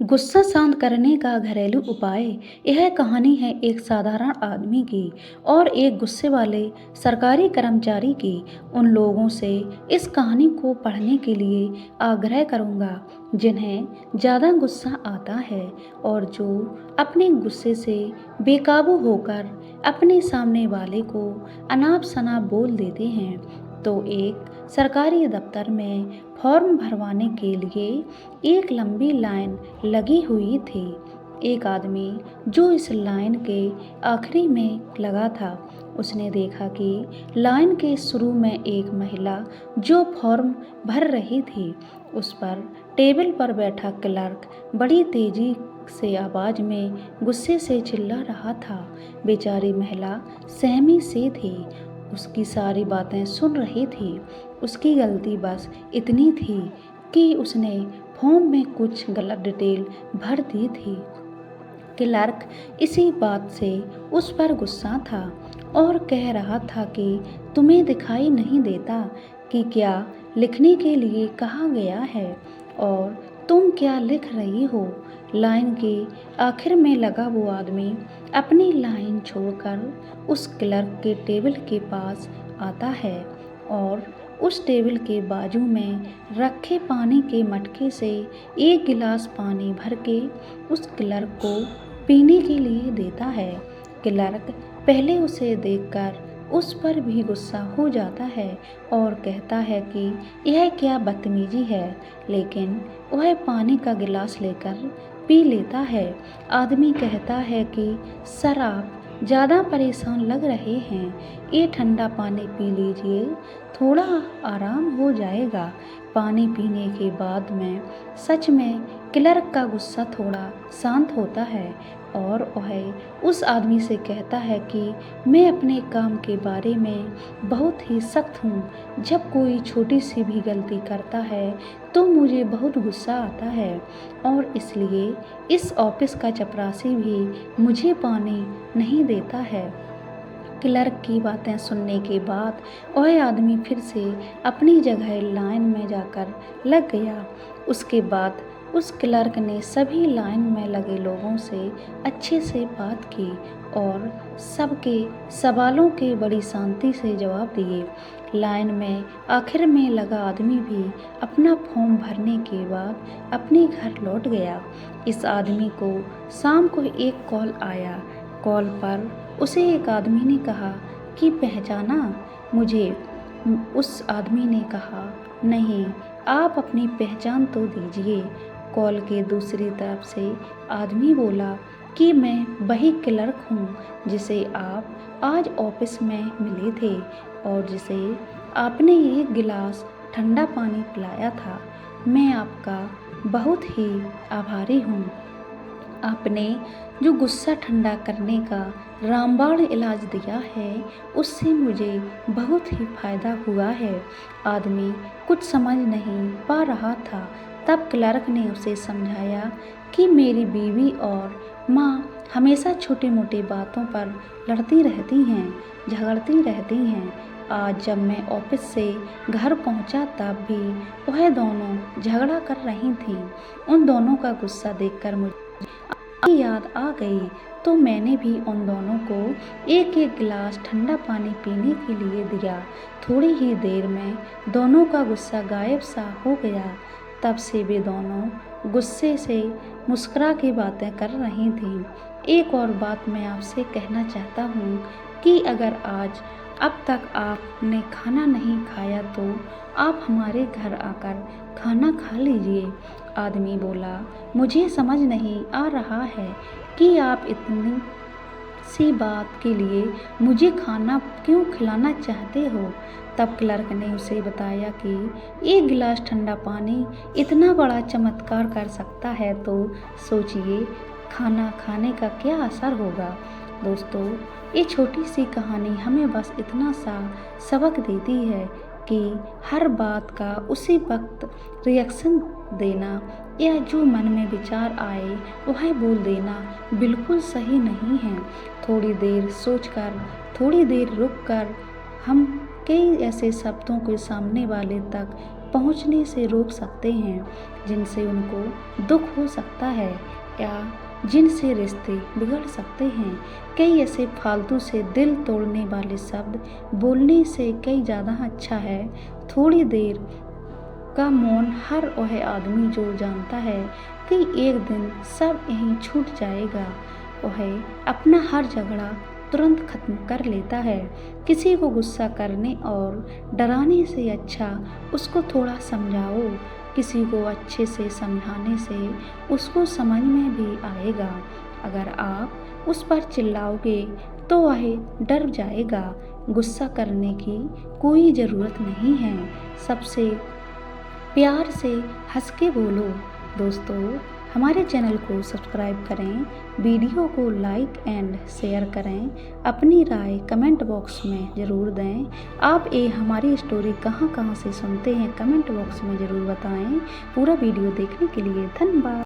गुस्सा शांत करने का घरेलू उपाय। यह कहानी है एक साधारण आदमी की और एक गुस्से वाले सरकारी कर्मचारी की। उन लोगों से इस कहानी को पढ़ने के लिए आग्रह करूंगा जिन्हें ज़्यादा गुस्सा आता है और जो अपने गुस्से से बेकाबू होकर अपने सामने वाले को अनाप शनाप बोल देते हैं। तो एक सरकारी दफ्तर में फॉर्म भरवाने के लिए एक लंबी लाइन लगी हुई थी। एक आदमी जो इस लाइन के आखिरी में लगा था, उसने देखा कि लाइन के शुरू में एक महिला जो फॉर्म भर रही थी, उस पर टेबल पर बैठा क्लर्क बड़ी तेजी से आवाज में गुस्से से चिल्ला रहा था। बेचारी महिला सहमी सी थी, उसकी सारी बातें सुन रही थी। उसकी गलती बस इतनी थी कि उसने फॉर्म में कुछ गलत डिटेल भर दी थी। क्लर्क इसी बात से उस पर गुस्सा था और कह रहा था कि तुम्हें दिखाई नहीं देता कि क्या लिखने के लिए कहा गया है और तुम क्या लिख रही हो। लाइन के आखिर में लगा वो आदमी अपनी लाइन छोड़कर उस क्लर्क के टेबल के पास आता है और उस टेबल के बाजू में रखे पानी के मटके से एक गिलास पानी भर के उस क्लर्क को पीने के लिए देता है। क्लर्क पहले उसे देखकर उस पर भी गुस्सा हो जाता है और कहता है कि यह क्या बदतमीजी है, लेकिन वह पानी का गिलास लेकर पी लेता है। आदमी कहता है कि सर, आप ज़्यादा परेशान लग रहे हैं, ये ठंडा पानी पी लीजिए, थोड़ा आराम हो जाएगा। पानी पीने के बाद में सच में क्लर्क का गुस्सा थोड़ा शांत होता है और वह उस आदमी से कहता है कि मैं अपने काम के बारे में बहुत ही सख्त हूँ। जब कोई छोटी सी भी गलती करता है तो मुझे बहुत गुस्सा आता है और इसलिए इस ऑफिस का चपरासी भी मुझे पानी नहीं देता है। क्लर्क की बातें सुनने के बाद वह आदमी फिर से अपनी जगह लाइन में जाकर लग गया। उसके बाद उस क्लर्क ने सभी लाइन में लगे लोगों से अच्छे से बात की और सबके सवालों के बड़ी शांति से जवाब दिए। लाइन में आखिर में लगा आदमी भी अपना फॉर्म भरने के बाद अपने घर लौट गया। इस आदमी को शाम को एक कॉल आया। कॉल पर उसे एक आदमी ने कहा कि पहचाना मुझे। उस आदमी ने कहा, नहीं, आप अपनी पहचान तो दीजिए। कॉल के दूसरी तरफ से आदमी बोला कि मैं वही क्लर्क हूँ जिसे आप आज ऑफिस में मिले थे और जिसे आपने एक गिलास ठंडा पानी पिलाया था। मैं आपका बहुत ही आभारी हूँ। आपने जो गुस्सा ठंडा करने का रामबाण इलाज दिया है, उससे मुझे बहुत ही फायदा हुआ है। आदमी कुछ समझ नहीं पा रहा था। तब क्लर्क ने उसे समझाया कि मेरी बीवी और माँ हमेशा छोटी मोटी बातों पर लड़ती रहती हैं, झगड़ती रहती हैं। आज जब मैं ऑफिस से घर पहुंचा तब भी वह दोनों झगड़ा कर रही थीं। उन दोनों का गुस्सा देखकर मुझे याद आ गई, तो मैंने भी उन दोनों को एक एक गिलास ठंडा पानी पीने के लिए दिया। थोड़ी ही देर में दोनों का गुस्सा गायब सा हो गया। तब से वे दोनों गुस्से से मुस्कुरा के बातें कर रही थीं। एक और बात मैं आपसे कहना चाहता हूँ कि अगर आज अब तक आपने खाना नहीं खाया तो आप हमारे घर आकर खाना खा लीजिए। आदमी बोला, मुझे समझ नहीं आ रहा है कि आप इतनी सी बात के लिए मुझे खाना क्यों खिलाना चाहते हो। तब क्लर्क ने उसे बताया कि एक गिलास ठंडा पानी इतना बड़ा चमत्कार कर सकता है, तो सोचिए खाना खाने का क्या असर होगा। दोस्तों, ये छोटी सी कहानी हमें बस इतना सा सबक देती है कि हर बात का उसी वक्त रिएक्शन देना या जो मन में विचार आए वह बोल देना बिल्कुल सही नहीं है। थोड़ी देर सोचकर, थोड़ी देर रुककर हम कई ऐसे शब्दों को सामने वाले तक पहुंचने से रोक सकते हैं, जिनसे उनको दुख हो सकता है या जिनसे रिश्ते बिगड़ सकते हैं। कई ऐसे फालतू से दिल तोड़ने वाले शब्द बोलने से कई ज़्यादा अच्छा है थोड़ी देर का मौन। हर वह आदमी जो जानता है कि एक दिन सब यहीं छूट जाएगा, वह अपना हर झगड़ा तुरंत खत्म कर लेता है। किसी को गुस्सा करने और डराने से अच्छा उसको थोड़ा समझाओ। किसी को अच्छे से समझाने से उसको समझ में भी आएगा। अगर आप उस पर चिल्लाओगे तो वह डर जाएगा। गुस्सा करने की कोई ज़रूरत नहीं है, सबसे प्यार से हंस के बोलो। दोस्तों, हमारे चैनल को सब्सक्राइब करें, वीडियो को लाइक एंड शेयर करें, अपनी राय कमेंट बॉक्स में ज़रूर दें। आप ये हमारी स्टोरी कहाँ कहाँ से सुनते हैं कमेंट बॉक्स में ज़रूर बताएं। पूरा वीडियो देखने के लिए धन्यवाद।